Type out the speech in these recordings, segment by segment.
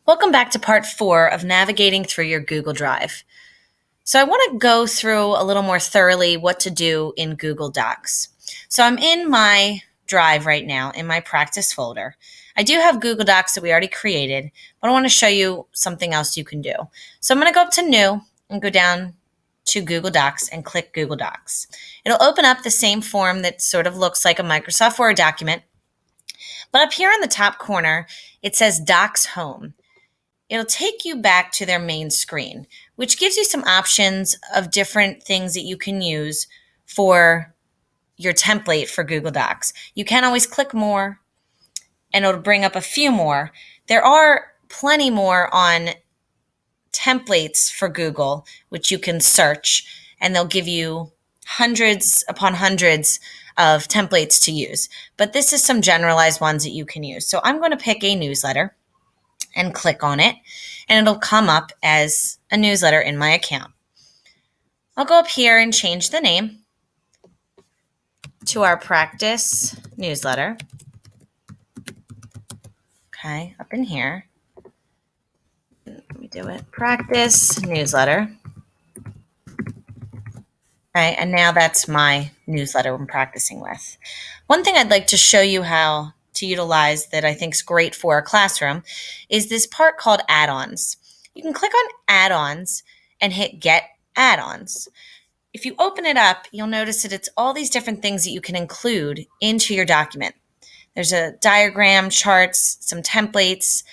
Welcome back to part 4 of navigating through your Google Drive. So I want to go through a little more thoroughly what to do in Google Docs. So I'm in my Drive right now in my practice folder. I do have Google Docs that we already created, but I want to show you something else you can do. So I'm going to go up to New and go down to Google Docs and click Google Docs. It'll open up the same form that sort of looks like a Microsoft Word document. But up here in the top corner, it says Docs Home. It'll take you back to their main screen, which gives you some options of different things that you can use for your template for Google Docs. You can always click more, and it'll bring up a few more. There are plenty more on templates for Google, which you can search, and they'll give you hundreds upon hundreds of templates to use. But this is some generalized ones that you can use. So I'm going to pick a newsletter and click on it, and it'll come up as a newsletter in my account. I'll go up here and change the name to our practice newsletter. Okay, up in here. Let me do it. Practice newsletter. Okay, and now that's my newsletter I'm practicing with. One thing I'd like to show you how to utilize that I think is great for a classroom is this part called Add-ons. You can click on Add-ons and hit Get Add-ons. If you open it up, you'll notice that it's all these different things that you can include into your document. There's a diagram, charts, some templates,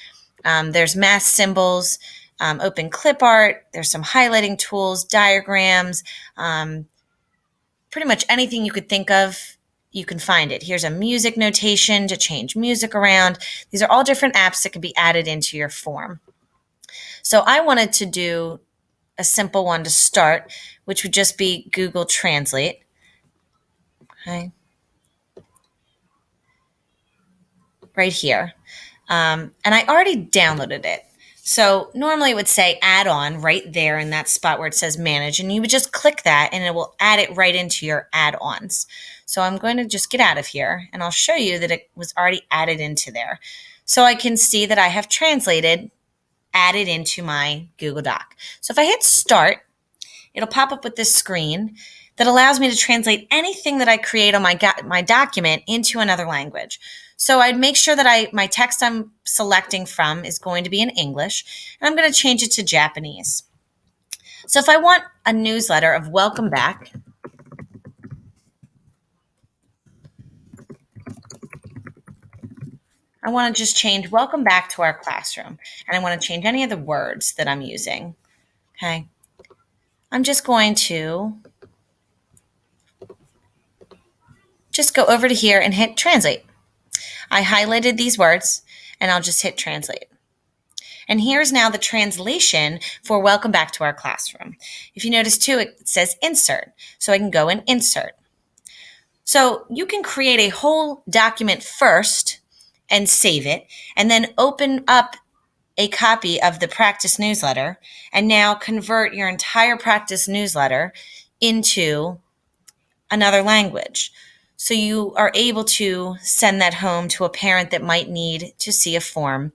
there's math symbols, open clip art, there's some highlighting tools, diagrams, pretty much anything you could think of, you can find it. Here's a music notation to change music around. These are all different apps that can be added into your form. So I wanted to do a simple one to start, which would just be Google Translate. Okay. Right here. And I already downloaded it. So normally it would say add-on right there in that spot where it says manage, and you would just click that and it will add it right into your add-ons. So I'm going to just get out of here and I'll show you that it was already added into there. So I can see that I have translated, added into my Google Doc. So if I hit start, it'll pop up with this screen that allows me to translate anything that I create on my document into another language. So I'd make sure that my text I'm selecting from is going to be in English, and I'm going to change it to Japanese. So if I want a newsletter of welcome back, I want to just change welcome back to our classroom, and I want to change any of the words that I'm using. Okay. I'm just going to just go over to here and hit translate. I highlighted these words and I'll just hit translate. And here's now the translation for welcome back to our classroom. If you notice too, it says insert. So I can go and insert. So you can create a whole document first and save it, and then open up a copy of the practice newsletter and now convert your entire practice newsletter into another language. So you are able to send that home to a parent that might need to see a form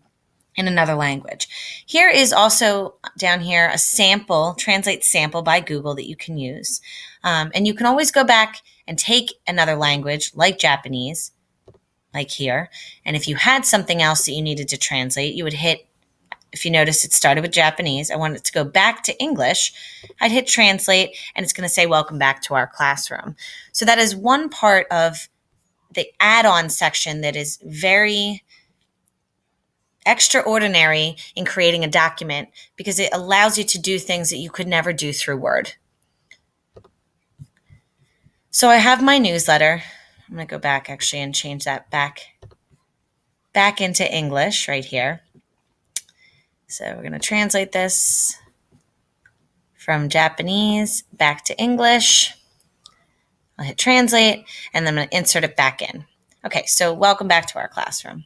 in another language. Here is also down here a sample, translate sample by Google that you can use. And you can always go back and take another language like Japanese, like here. And if you had something else that you needed to translate, you would hit, if you notice it started with Japanese, I want it to go back to English. I'd hit translate and it's going to say welcome back to our classroom. So that is one part of the add-on section that is very extraordinary in creating a document because it allows you to do things that you could never do through Word. So I have my newsletter. I'm going to go back actually and change that back into English right here. So we're going to translate this from Japanese back to English. I'll hit translate, and then I'm going to insert it back in. Okay, so welcome back to our classroom.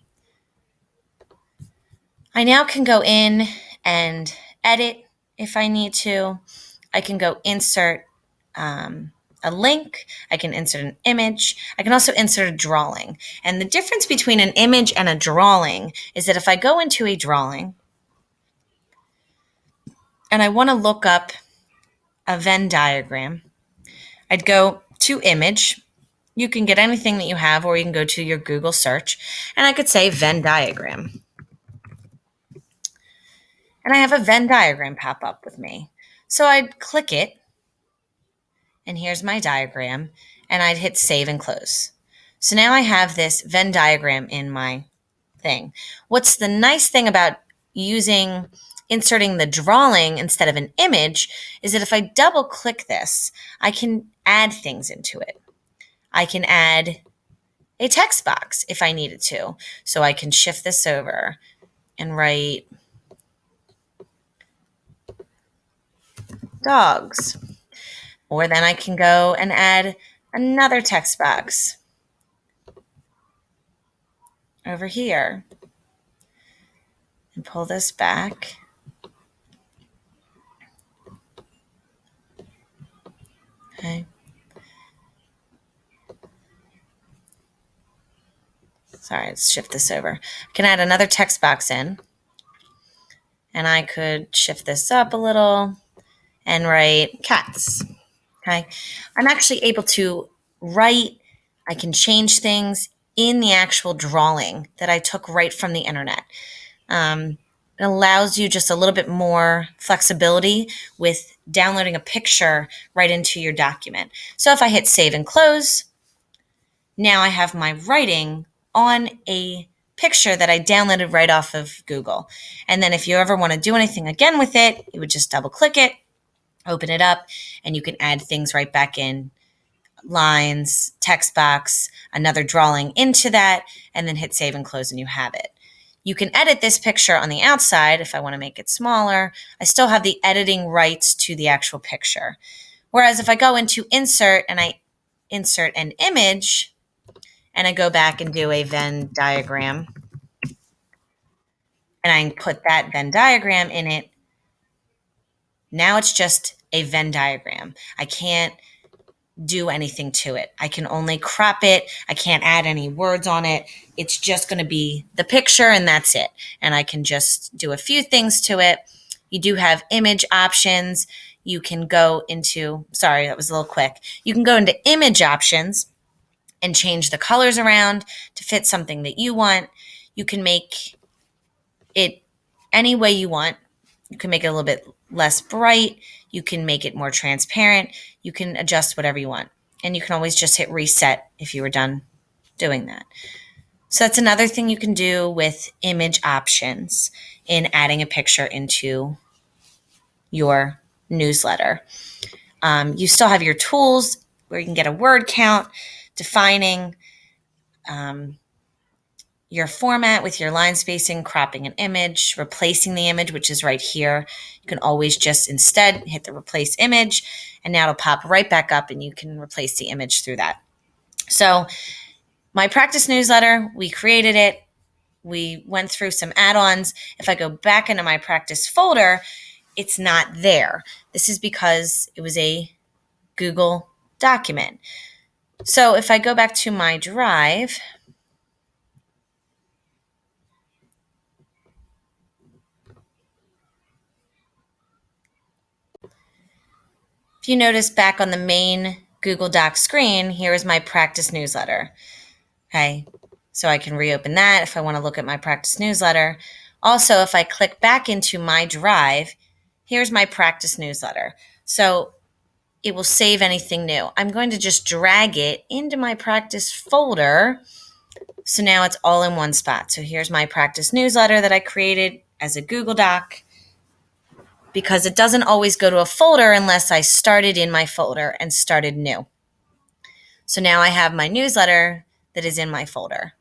I now can go in and edit if I need to. I can go insert a link. I can insert an image. I can also insert a drawing. And the difference between an image and a drawing is that if I go into a drawing, and I want to look up a Venn diagram, I'd go to image. You can get anything that you have, or you can go to your Google search, and I could say Venn diagram. And I have a Venn diagram pop up with me. So I'd click it, and here's my diagram, and I'd hit save and close. So now I have this Venn diagram in my thing. What's the nice thing about inserting the drawing instead of an image is that if I double click this, I can add things into it. I can add a text box if I needed to. So I can shift this over and write dogs. Or then I can go and add another text box over here and pull this back. Okay. Sorry, let's shift this over. I can add another text box in, and I could shift this up a little and write cats. Okay. I'm actually able to write, I can change things in the actual drawing that I took right from the internet. It allows you just a little bit more flexibility with downloading a picture right into your document. So if I hit save and close, now I have my writing on a picture that I downloaded right off of Google. And then if you ever want to do anything again with it, you would just double click it, open it up, and you can add things right back in, lines, text box, another drawing into that, and then hit save and close and you have it. You can edit this picture on the outside if I want to make it smaller. I still have the editing rights to the actual picture. Whereas if I go into insert and I insert an image and I go back and do a Venn diagram and I put that Venn diagram in it, now it's just a Venn diagram. I can't do anything to it. I can only crop it. I can't add any words on it. It's just going to be the picture and that's it. And I can just do a few things to it. You do have image options. You can go into, sorry, that was a little quick. You can go into image options and change the colors around to fit something that you want. You can make it any way you want. You can make it a little bit less bright. You can make it more transparent. You can adjust whatever you want. And you can always just hit reset if you were done doing that. So that's another thing you can do with image options in adding a picture into your newsletter. You still have your tools where you can get a word count, defining your format with your line spacing, cropping an image, replacing the image, which is right here. You can always just instead hit the replace image, and now it'll pop right back up and you can replace the image through that. So my practice newsletter, we created it. We went through some add-ons. If I go back into my practice folder, it's not there. This is because it was a Google document. So if I go back to my drive, if you notice back on the main Google Docs screen, here is my practice newsletter. Okay, so I can reopen that if I want to look at my practice newsletter. Also, if I click back into my drive, here's my practice newsletter. So it will save anything new. I'm going to just drag it into my practice folder. So now it's all in one spot. So here's my practice newsletter that I created as a Google Doc, because it doesn't always go to a folder unless I started in my folder and started new. So now I have my newsletter that is in my folder.